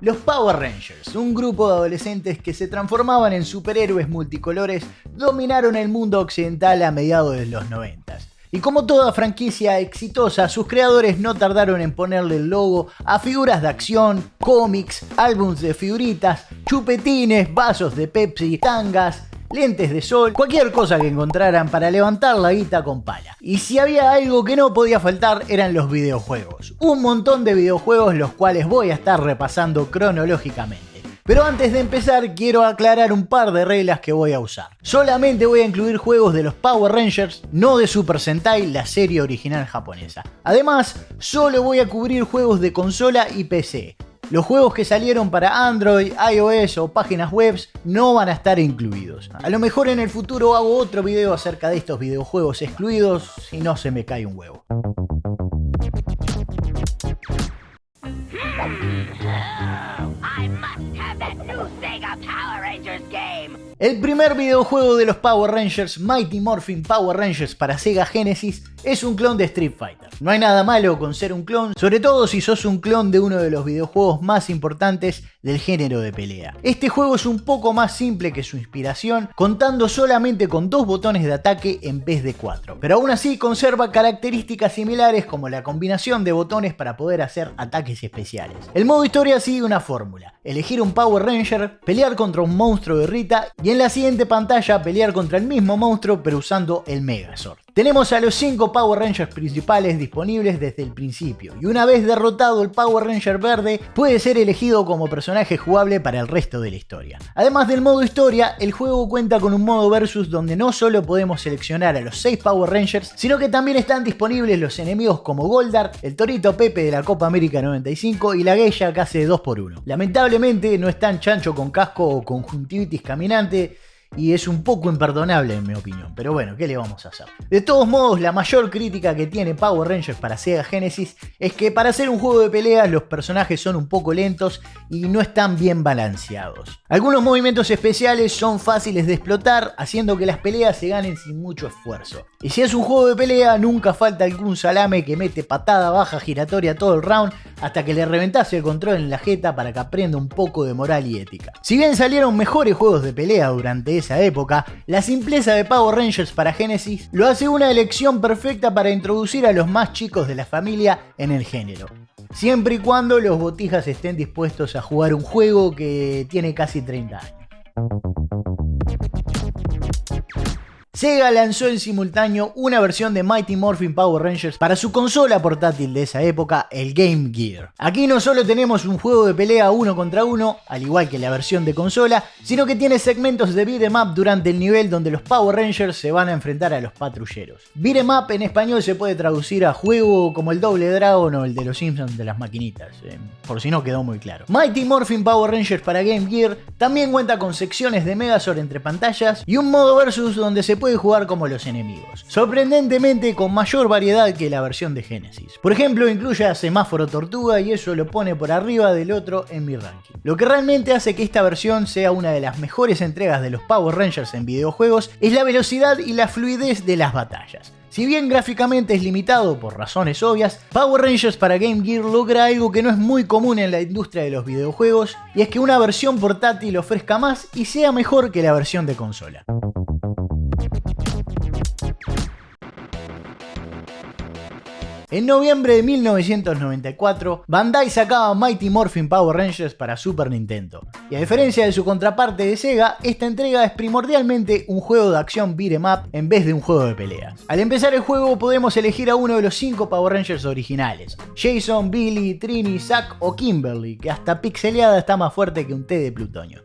Los Power Rangers, un grupo de adolescentes que se transformaban en superhéroes multicolores, dominaron el mundo occidental a mediados de los 90. Y como toda franquicia exitosa, sus creadores no tardaron en ponerle el logo a figuras de acción, cómics, álbums de figuritas, chupetines, vasos de Pepsi, tangas, lentes de sol, cualquier cosa que encontraran para levantar la guita con pala. Y si había algo que no podía faltar eran los videojuegos. Un montón de videojuegos los cuales voy a estar repasando cronológicamente. Pero antes de empezar quiero aclarar un par de reglas que voy a usar. Solamente voy a incluir juegos de los Power Rangers, no de Super Sentai, la serie original japonesa. Además, solo voy a cubrir juegos de consola y PC. Los juegos que salieron para Android, iOS o páginas web no van a estar incluidos. A lo mejor en el futuro hago otro video acerca de estos videojuegos excluidos si no se me cae un huevo. El primer videojuego de los Power Rangers, Mighty Morphin Power Rangers para Sega Genesis, es un clon de Street Fighter. No hay nada malo con ser un clon, sobre todo si sos un clon de uno de los videojuegos más importantes del género de pelea. Este juego es un poco más simple que su inspiración, contando solamente con 2 botones de ataque en vez de 4. Pero aún así conserva características similares como la combinación de botones para poder hacer ataques especiales. El modo historia sigue una fórmula: elegir un Power Ranger, pelear contra un monstruo de Rita y en la siguiente pantalla pelear contra el mismo monstruo pero usando el Megazord. Tenemos a los 5 Power Rangers principales disponibles desde el principio, y una vez derrotado el Power Ranger verde, puede ser elegido como personaje jugable para el resto de la historia. Además del modo historia, el juego cuenta con un modo versus donde no solo podemos seleccionar a los 6 Power Rangers, sino que también están disponibles los enemigos como Goldar, el Torito Pepe de la Copa América 95 y la Geisha que hace 2x1. Lamentablemente no están Chancho con casco o conjuntivitis caminante, y es un poco imperdonable en mi opinión, pero bueno, ¿qué le vamos a hacer? De todos modos, la mayor crítica que tiene Power Rangers para Sega Genesis es que para hacer un juego de peleas los personajes son un poco lentos y no están bien balanceados. Algunos movimientos especiales son fáciles de explotar, haciendo que las peleas se ganen sin mucho esfuerzo. Y si es un juego de pelea, nunca falta algún salame que mete patada baja giratoria todo el round hasta que le reventase el control en la jeta para que aprenda un poco de moral y ética. Si bien salieron mejores juegos de pelea durante esa época, la simpleza de Power Rangers para Genesis lo hace una elección perfecta para introducir a los más chicos de la familia en el género. Siempre y cuando los botijas estén dispuestos a jugar un juego que tiene casi 30 años. Sega lanzó en simultáneo una versión de Mighty Morphin Power Rangers para su consola portátil de esa época, el Game Gear. Aquí no solo tenemos un juego de pelea 1 contra 1, al igual que la versión de consola, sino que tiene segmentos de beat'em up durante el nivel donde los Power Rangers se van a enfrentar a los patrulleros. Beat'em up en español se puede traducir a juego como el Double Dragon o el de los Simpsons de las maquinitas, por si no quedó muy claro. Mighty Morphin Power Rangers para Game Gear también cuenta con secciones de Megazord entre pantallas y un modo versus donde se puede jugar como los enemigos, sorprendentemente con mayor variedad que la versión de Genesis. Por ejemplo, incluye a Semáforo Tortuga y eso lo pone por arriba del otro en mi ranking. Lo que realmente hace que esta versión sea una de las mejores entregas de los Power Rangers en videojuegos es la velocidad y la fluidez de las batallas. Si bien gráficamente es limitado por razones obvias, Power Rangers para Game Gear logra algo que no es muy común en la industria de los videojuegos, y es que una versión portátil ofrezca más y sea mejor que la versión de consola. En noviembre de 1994, Bandai sacaba Mighty Morphin Power Rangers para Super Nintendo. Y a diferencia de su contraparte de Sega, esta entrega es primordialmente un juego de acción beat'em up en vez de un juego de peleas. Al empezar el juego podemos elegir a uno de los 5 Power Rangers originales: Jason, Billy, Trini, Zack o Kimberly, que hasta pixeleada está más fuerte que un té de plutonio.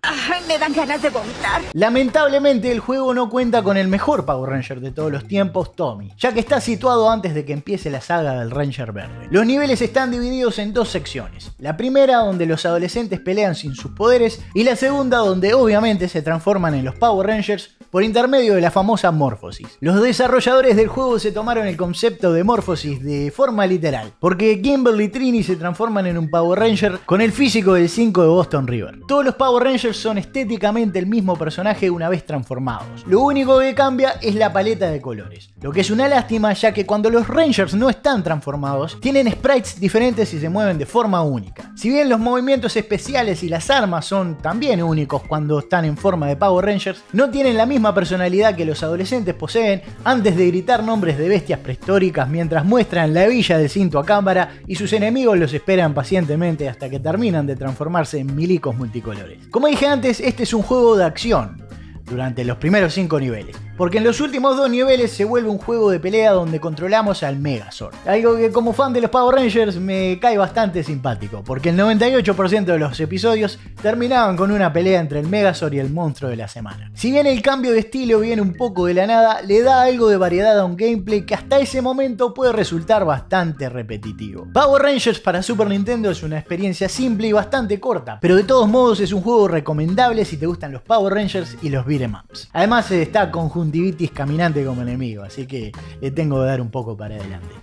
Me dan ganas de vomitar. Lamentablemente el juego no cuenta con el mejor Power Ranger de todos los tiempos, Tommy, ya que está situado antes de que empiece la saga del Ranger Verde. Los niveles están divididos en 2 secciones. La primera donde los adolescentes pelean sin sus poderes y la segunda donde obviamente se transforman en los Power Rangers por intermedio de la famosa Morphosis. Los desarrolladores del juego se tomaron el concepto de Morphosis de forma literal, porque Kimberly y Trini se transforman en un Power Ranger con el físico del 5 de Boston River. Todos los Power Rangers son estéticamente el mismo personaje una vez transformados. Lo único que cambia es la paleta de colores, lo que es una lástima, ya que cuando los Rangers no están transformados, tienen sprites diferentes y se mueven de forma única. Si bien los movimientos especiales y las armas son también únicos cuando están en forma de Power Rangers, no tienen la misma personalidad que los adolescentes poseen antes de gritar nombres de bestias prehistóricas mientras muestran la hebilla del cinto a cámara y sus enemigos los esperan pacientemente hasta que terminan de transformarse en milicos multicolores. Como dije antes, este es un juego de acción durante los primeros 5 niveles, porque en los últimos 2 niveles se vuelve un juego de pelea donde controlamos al Megazord. Algo que como fan de los Power Rangers me cae bastante simpático, porque el 98% de los episodios terminaban con una pelea entre el Megazord y el monstruo de la semana. Si bien el cambio de estilo viene un poco de la nada, le da algo de variedad a un gameplay que hasta ese momento puede resultar bastante repetitivo. Power Rangers para Super Nintendo es una experiencia simple y bastante corta, pero de todos modos es un juego recomendable si te gustan los Power Rangers y los beat'em ups. Además está conjuntivitis caminante como enemigo, así que le tengo que dar un poco para adelante.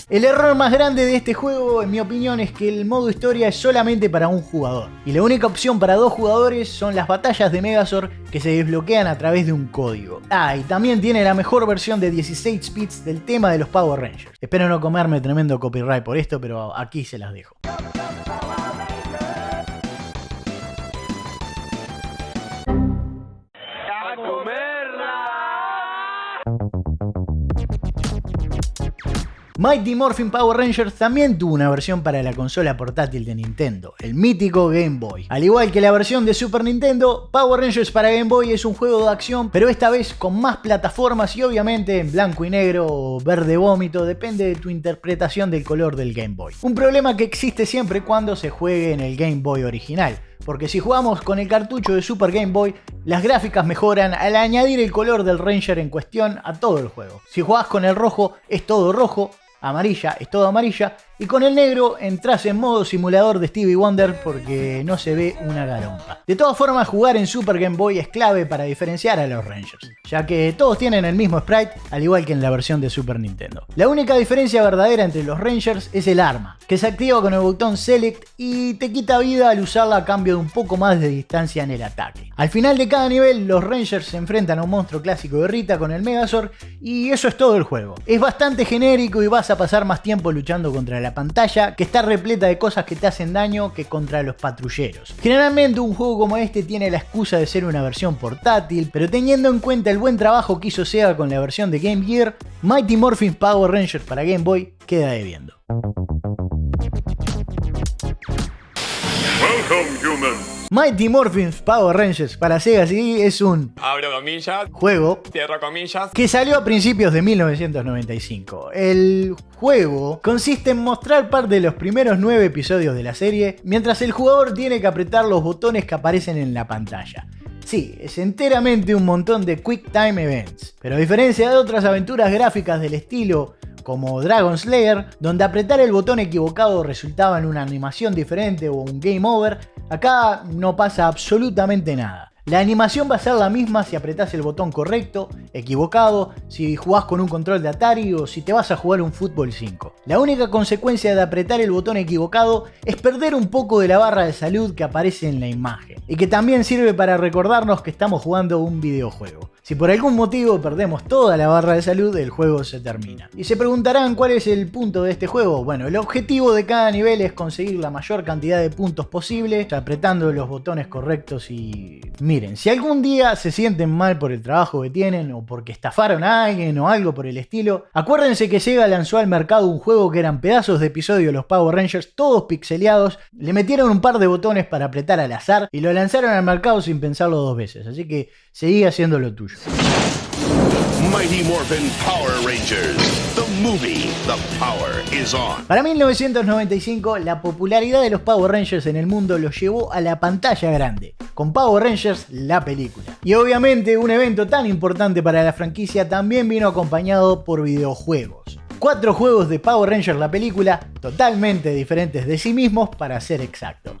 El error más grande de este juego, en mi opinión, es que el modo historia es solamente para un jugador, y la única opción para 2 jugadores son las batallas de Megazord que se desbloquean a través de un código. Y también tiene la mejor versión de 16 bits del tema de los Power Rangers. Espero no comerme tremendo copyright por esto, pero aquí se las dejo. Mighty Morphin Power Rangers también tuvo una versión para la consola portátil de Nintendo, el mítico Game Boy. Al igual que la versión de Super Nintendo, Power Rangers para Game Boy es un juego de acción, pero esta vez con más plataformas y obviamente en blanco y negro o verde vómito, depende de tu interpretación del color del Game Boy. Un problema que existe siempre cuando se juegue en el Game Boy original, porque si jugamos con el cartucho de Super Game Boy, las gráficas mejoran al añadir el color del Ranger en cuestión a todo el juego. Si jugás con el rojo, es todo rojo, amarilla es todo amarilla, y con el negro entras en modo simulador de Stevie Wonder porque no se ve una garompa. De todas formas, jugar en Super Game Boy es clave para diferenciar a los Rangers, ya que todos tienen el mismo sprite, al igual que en la versión de Super Nintendo. La única diferencia verdadera entre los Rangers es el arma, que se activa con el botón Select y te quita vida al usarla a cambio de un poco más de distancia en el ataque. Al final de cada nivel, los Rangers se enfrentan a un monstruo clásico de Rita con el Megazord, y eso es todo el juego. Es bastante genérico y vas a pasar más tiempo luchando contra la pantalla, que está repleta de cosas que te hacen daño, que contra los patrulleros. Generalmente un juego como este tiene la excusa de ser una versión portátil, pero teniendo en cuenta el buen trabajo que hizo Sega con la versión de Game Gear, Mighty Morphin Power Rangers para Game Boy queda debiendo. Welcome, human. Mighty Morphin Power Rangers para Sega CD es un abro comillas, juego cierro comillas, que salió a principios de 1995. El juego consiste en mostrar parte de los primeros 9 episodios de la serie, mientras el jugador tiene que apretar los botones que aparecen en la pantalla. Sí, es enteramente un montón de Quick Time Events, pero a diferencia de otras aventuras gráficas del estilo como Dragon Slayer, donde apretar el botón equivocado resultaba en una animación diferente o un game over, acá no pasa absolutamente nada. La animación va a ser la misma si apretás el botón correcto, equivocado, si jugás con un control de Atari o si te vas a jugar un Fútbol 5. La única consecuencia de apretar el botón equivocado es perder un poco de la barra de salud que aparece en la imagen, y que también sirve para recordarnos que estamos jugando un videojuego. Si por algún motivo perdemos toda la barra de salud, el juego se termina. Y se preguntarán cuál es el punto de este juego. Bueno, el objetivo de cada nivel es conseguir la mayor cantidad de puntos posible, apretando los botones correctos. Y miren, si algún día se sienten mal por el trabajo que tienen, o porque estafaron a alguien o algo por el estilo, acuérdense que Sega lanzó al mercado un juego que eran pedazos de episodio de los Power Rangers, todos pixeleados, le metieron un par de botones para apretar al azar y lo lanzaron al mercado sin pensarlo 2 veces, así que seguí haciendo lo tuyo. Mighty Morphin Power Rangers, the movie. The power is on. Para 1995, la popularidad de los Power Rangers en el mundo los llevó a la pantalla grande, con Power Rangers, la película. Y obviamente un evento tan importante para la franquicia también vino acompañado por videojuegos. 4 juegos de Power Rangers, la película, totalmente diferentes de sí mismos para ser exacto.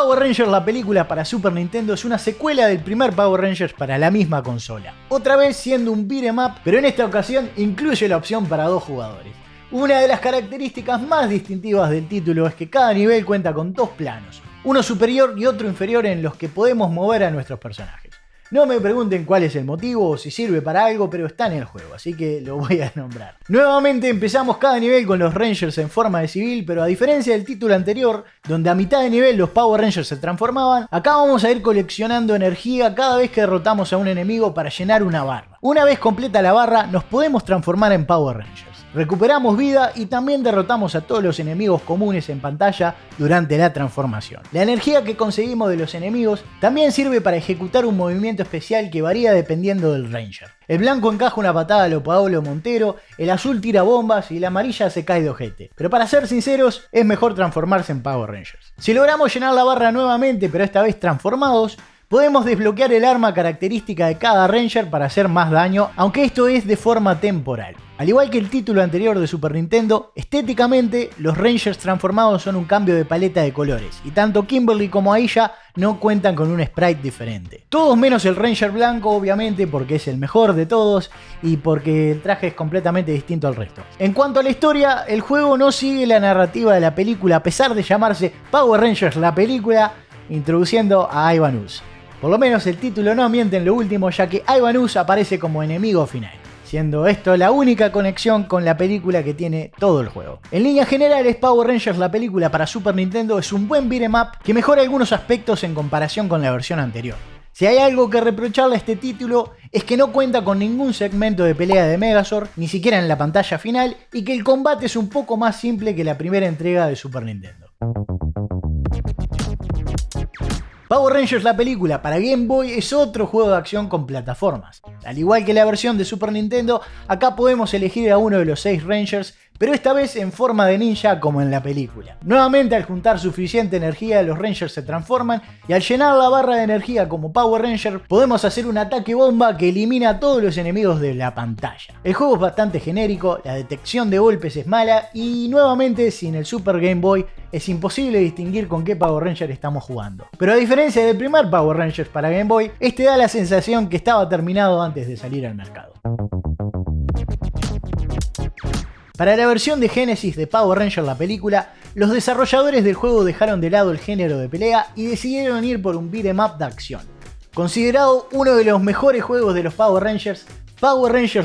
Power Rangers, la película para Super Nintendo, es una secuela del primer Power Rangers para la misma consola. Otra vez siendo un beat'em up, pero en esta ocasión incluye la opción para 2 jugadores. Una de las características más distintivas del título es que cada nivel cuenta con 2 planos, uno superior y otro inferior, en los que podemos mover a nuestros personajes. No me pregunten cuál es el motivo o si sirve para algo, pero está en el juego, así que lo voy a nombrar. Nuevamente empezamos cada nivel con los Rangers en forma de civil, pero a diferencia del título anterior, donde a mitad de nivel los Power Rangers se transformaban, acá vamos a ir coleccionando energía cada vez que derrotamos a un enemigo para llenar una barra. Una vez completa la barra, nos podemos transformar en Power Rangers. Recuperamos vida y también derrotamos a todos los enemigos comunes en pantalla durante la transformación. La energía que conseguimos de los enemigos también sirve para ejecutar un movimiento especial que varía dependiendo del Ranger. El blanco encaja una patada a lo Paolo Montero, el azul tira bombas y la amarilla se cae de ojete. Pero para ser sinceros, es mejor transformarse en Power Rangers. Si logramos llenar la barra nuevamente, pero esta vez transformados, podemos desbloquear el arma característica de cada Ranger para hacer más daño, aunque esto es de forma temporal. Al igual que el título anterior de Super Nintendo, estéticamente los Rangers transformados son un cambio de paleta de colores, y tanto Kimberly como Aisha no cuentan con un sprite diferente. Todos menos el Ranger blanco, obviamente, porque es el mejor de todos y porque el traje es completamente distinto al resto. En cuanto a la historia, el juego no sigue la narrativa de la película, a pesar de llamarse Power Rangers la película, introduciendo a Ivan Ooze. Por lo menos el título no miente en lo último, ya que Ivan Ooze aparece como enemigo final, siendo esto la única conexión con la película que tiene todo el juego. En líneas generales, Power Rangers la película para Super Nintendo es un buen beat'em up que mejora algunos aspectos en comparación con la versión anterior. Si hay algo que reprocharle a este título, es que no cuenta con ningún segmento de pelea de Megazord, ni siquiera en la pantalla final, y que el combate es un poco más simple que la primera entrega de Super Nintendo. Power Rangers la película para Game Boy es otro juego de acción con plataformas. Al igual que la versión de Super Nintendo, acá podemos elegir a uno de los 6 Rangers, pero esta vez en forma de ninja como en la película. Nuevamente, al juntar suficiente energía, los Rangers se transforman y al llenar la barra de energía como Power Ranger, podemos hacer un ataque bomba que elimina a todos los enemigos de la pantalla. El juego es bastante genérico, la detección de golpes es mala y nuevamente sin el Super Game Boy es imposible distinguir con qué Power Ranger estamos jugando. Pero a diferencia del primer Power Rangers para Game Boy, este da la sensación que estaba terminado antes de salir al mercado. Para la versión de Genesis de Power Rangers la película, los desarrolladores del juego dejaron de lado el género de pelea y decidieron ir por un beat'em up de acción. Considerado uno de los mejores juegos de los Power Rangers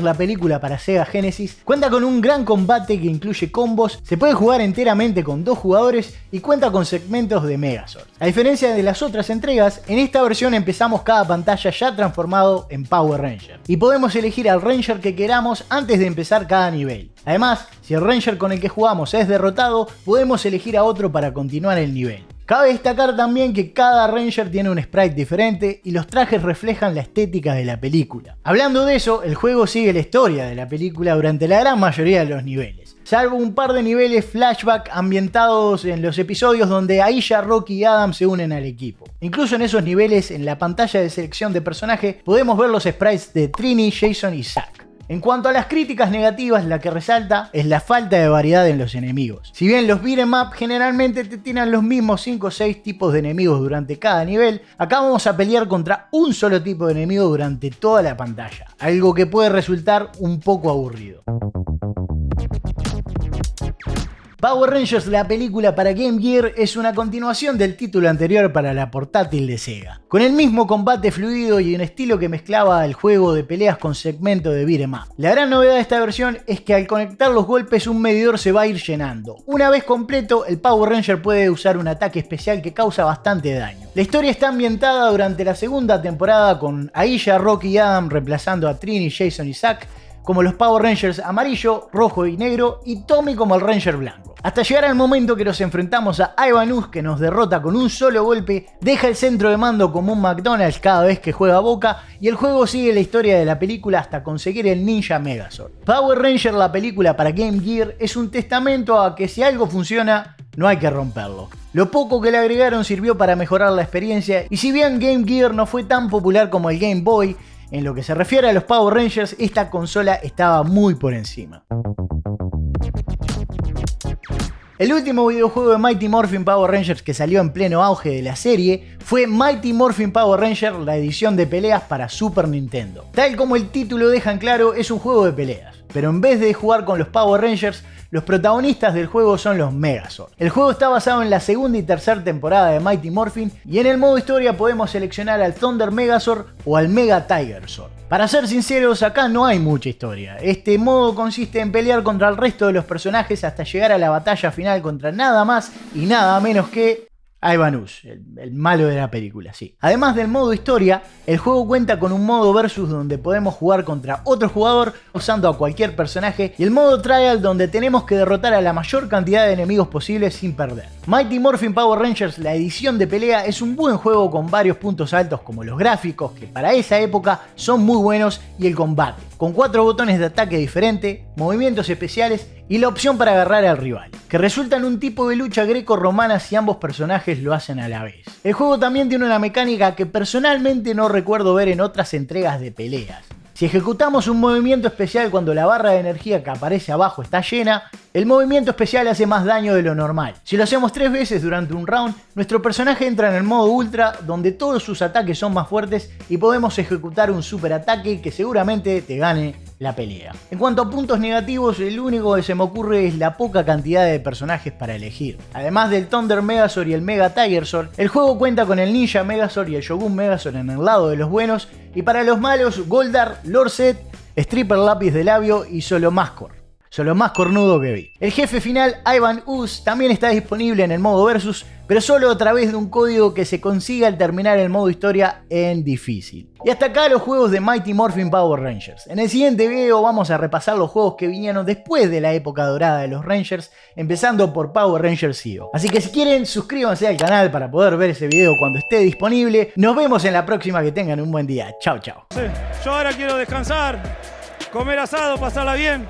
la película para Sega Genesis cuenta con un gran combate que incluye combos, se puede jugar enteramente con 2 jugadores y cuenta con segmentos de Megazord. A diferencia de las otras entregas, en esta versión empezamos cada pantalla ya transformado en Power Ranger y podemos elegir al Ranger que queramos antes de empezar cada nivel. Además, si el Ranger con el que jugamos es derrotado, podemos elegir a otro para continuar el nivel. Cabe destacar también que cada Ranger tiene un sprite diferente y los trajes reflejan la estética de la película. Hablando de eso, el juego sigue la historia de la película durante la gran mayoría de los niveles, salvo un par de niveles flashback ambientados en los episodios donde Aisha, Rocky y Adam se unen al equipo. Incluso en esos niveles, en la pantalla de selección de personaje, podemos ver los sprites de Trini, Jason y Zack. En cuanto a las críticas negativas, la que resalta es la falta de variedad en los enemigos. Si bien los beat'em up generalmente te tiran los mismos 5 o 6 tipos de enemigos durante cada nivel, acá vamos a pelear contra un solo tipo de enemigo durante toda la pantalla, algo que puede resultar un poco aburrido. Power Rangers la película para Game Gear es una continuación del título anterior para la portátil de Sega, con el mismo combate fluido y un estilo que mezclaba el juego de peleas con segmento de beat'em up. La gran novedad de esta versión es que al conectar los golpes un medidor se va a ir llenando. Una vez completo, el Power Ranger puede usar un ataque especial que causa bastante daño. La historia está ambientada durante la segunda temporada con Aisha, Rocky y Adam reemplazando a Trini, Jason y Zack como los Power Rangers amarillo, rojo y negro y Tommy como el Ranger blanco. Hasta llegar al momento que nos enfrentamos a Ivan Ooze, que nos derrota con un solo golpe, deja el centro de mando como un McDonald's cada vez que juega Boca y el juego sigue la historia de la película hasta conseguir el Ninja Megazord. Power Ranger la película para Game Gear es un testamento a que si algo funciona, no hay que romperlo. Lo poco que le agregaron sirvió para mejorar la experiencia y si bien Game Gear no fue tan popular como el Game Boy, en lo que se refiere a los Power Rangers, esta consola estaba muy por encima. El último videojuego de Mighty Morphin Power Rangers que salió en pleno auge de la serie fue Mighty Morphin Power Rangers, la edición de peleas para Super Nintendo. Tal como el título deja en claro, es un juego de peleas, pero en vez de jugar con los Power Rangers, los protagonistas del juego son los Megazord. El juego está basado en la segunda y tercera temporada de Mighty Morphin y en el modo historia podemos seleccionar al Thunder Megazord o al Mega Tigerzord. Para ser sinceros, acá no hay mucha historia. Este modo consiste en pelear contra el resto de los personajes hasta llegar a la batalla final contra nada más y nada menos que Ivan Ooze, el malo de la película, sí. Además del modo historia, el juego cuenta con un modo versus donde podemos jugar contra otro jugador usando a cualquier personaje y el modo trial donde tenemos que derrotar a la mayor cantidad de enemigos posibles sin perder. Mighty Morphin Power Rangers, la edición de pelea, es un buen juego con varios puntos altos como los gráficos, que para esa época son muy buenos, y el combate, con 4 botones de ataque diferentes, movimientos especiales y la opción para agarrar al rival, que resulta en un tipo de lucha greco-romana si ambos personajes lo hacen a la vez. El juego también tiene una mecánica que personalmente no recuerdo ver en otras entregas de peleas. Si ejecutamos un movimiento especial cuando la barra de energía que aparece abajo está llena, el movimiento especial hace más daño de lo normal. Si lo hacemos 3 veces durante un round, nuestro personaje entra en el modo ultra, donde todos sus ataques son más fuertes y podemos ejecutar un super ataque que seguramente te gane la pelea. En cuanto a puntos negativos, el único que se me ocurre es la poca cantidad de personajes para elegir. Además del Thunder Megazord y el Mega Tigerzord, el juego cuenta con el Ninja Megazord y el Shogun Megazord en el lado de los buenos, y para los malos, Goldar, Lord Zed, Stripper Lápiz de Labio y Solomascor. Lo más cornudo que vi. El jefe final, Ivan Ooze, también está disponible en el modo versus, pero solo a través de un código que se consiga al terminar el modo historia en difícil. Y hasta acá los juegos de Mighty Morphin Power Rangers. En el siguiente video vamos a repasar los juegos que vinieron después de la época dorada de los Rangers, empezando por Power Rangers Zeo. Así que si quieren, suscríbanse al canal para poder ver ese video cuando esté disponible. Nos vemos en la próxima, que tengan un buen día. Chao, chao. Yo ahora quiero descansar, comer asado, pasarla bien.